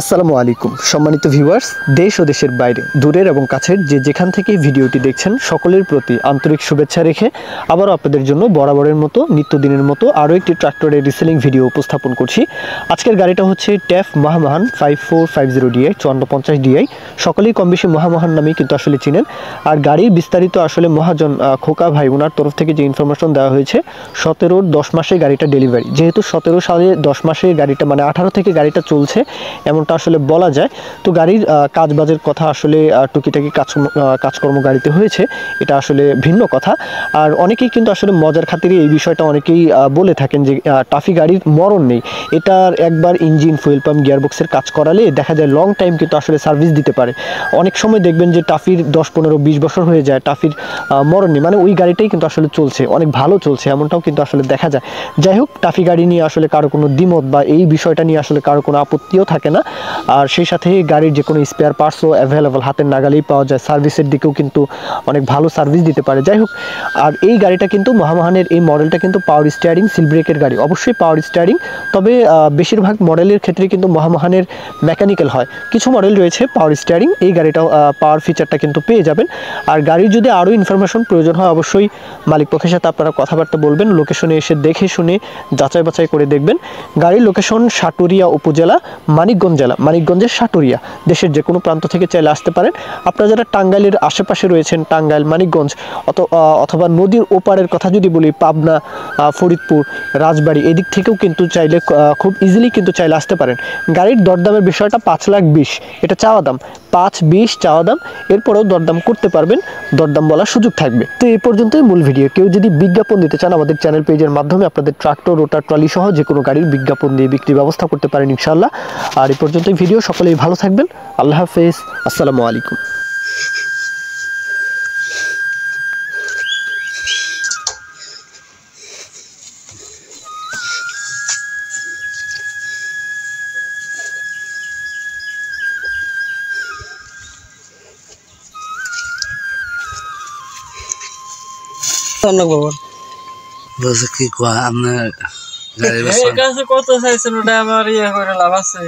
আসসালামু আলাইকুম সম্মানিত ভিউয়ার্স, দেশ ও দেশের বাইরে দূরের এবং কাছের যে যেখান থেকে ভিডিওটি দেখছেন সকলের প্রতি আন্তরিক শুভেচ্ছা রেখে আবারও আপনাদের জন্য বরাবরের মতো নিত্যদিনের মতো আরও একটি ট্রাক্টরের রিসেলিং ভিডিও উপস্থাপন করছি। আজকের গাড়িটা হচ্ছে ট্যাফ মহামহান 5450 ডিআই 5450 ডিআই। সকলেই কম বেশি মহামহান নামেই কিন্তু আসলে চিনেন। আর গাড়ির বিস্তারিত আসলে মহাজন খোকা ভাই ওনার তরফ থেকে যে ইনফরমেশন দেওয়া হয়েছে 17-র 10 মাসে গাড়িটা ডেলিভারি, যেহেতু 17 সালে 10 মাসে গাড়িটা মানে 18 থেকে গাড়িটা চলছে এমনটা আসলে বলা যায়। তো গাড়ির কাজবাজের কথা আসলে টুকিটাকি কাজকর্ম গাড়িতে হয়েছে, এটা আসলে ভিন্ন কথা। আর অনেকেই কিন্তু আসলে মজার খাতিরে এই বিষয়টা অনেকেই বলে থাকেন যে টাফি গাড়ির মরণ নেই, এটার একবার ইঞ্জিন ফুয়েল পাম্প গিয়ারবক্সের কাজ করালে দেখা যায় লং টাইম কিন্তু আসলে সার্ভিস দিতে পারে। অনেক সময় দেখবেন যে টাফির 10-15-20 বছর হয়ে যায়, টাফির মরণ নেই, মানে ওই গাড়িটাই কিন্তু আসলে চলছে, অনেক ভালো চলছে, এমনটাও কিন্তু আসলে দেখা যায়। যাই হোক, টাফি গাড়ি নিয়ে আসলে কারো কোনো দ্বিমত বা এই বিষয়টা নিয়ে আসলে কারো কোনো আপত্তিও থাকে না। আর সেই সাথে গাড়ির যে কোনো স্পেয়ার পার্টসও অ্যাভেলেবল হাতের নাগালেই পাওয়া যায়, সার্ভিসের দিকেও কিন্তু অনেক ভালো সার্ভিস দিতে পারে। যাই হোক, আর এই গাড়িটা কিন্তু মহামহানের এই মডেলটা কিন্তু পাওয়ার স্টিয়ারিং সিল ব্রেকের গাড়ি, অবশ্যই পাওয়ার স্টিয়ারিং, তবে বেশিরভাগ মডেলের ক্ষেত্রে কিন্তু মহামহানের মেকানিক্যাল হয়, কিছু মডেল রয়েছে পাওয়ার স্টিয়ারিং। এই গাড়িটাও পাওয়ার ফিচারটা কিন্তু পেয়ে যাবেন। আর গাড়ির যদি আরও ইনফরমেশন প্রয়োজন হয় অবশ্যই মালিক পক্ষের সাথে আপনারা কথাবার্তা বলবেন, লোকেশনে এসে দেখে শুনে যাচাই বাছাই করে দেখবেন। গাড়ির লোকেশন সাটুরিয়া উপজেলা, মানিকগঞ্জ জেলা, মানিকগঞ্জের সাটুরিয়া। দেশের যে কোনো প্রান্ত থেকে চাইলে আসতে পারেন। আপনারা যারা টাঙ্গাইলের আশেপাশে রয়েছেন, টাঙ্গাইল, মানিকগঞ্জ অথবা নদীর ওপারের কথা যদি বলি, পাবনা, ফরিদপুর, রাজবাড়ী, এদিক থেকেও কিন্তু চাইলে খুব ইজিলি কিন্তু চাইলে আসতে পারেন। গাড়ির দরদামের বিষয়টা 5,20,000 এটা চাওয়া দাম, 5,20,000 চাওয়া দাম, এরপরেও দরদাম করতে পারবেন, দরদাম বলার সুযোগ থাকবে। তো এই পর্যন্তই মূল ভিডিও। কেউ যদি বিজ্ঞাপন দিতে চান আমাদের চ্যানেল পেজের মাধ্যমে আপনাদের ট্রাক্টর, রোটার, ট্রলি সহ যে কোনো গাড়ির বিজ্ঞাপন দিয়ে বিক্রির ব্যবস্থা করতে পারেন ইনশাআল্লাহ। আর এই পর্যন্তই ভিডিও, সকলেই ভালো থাকবেন। আল্লাহ হাফেজ, আসসালামু আলাইকুম। বলছে কি কয় আপনার গাড়ি কত চাইছেন ওটা আমার ইয়ে করে লাভ আছে।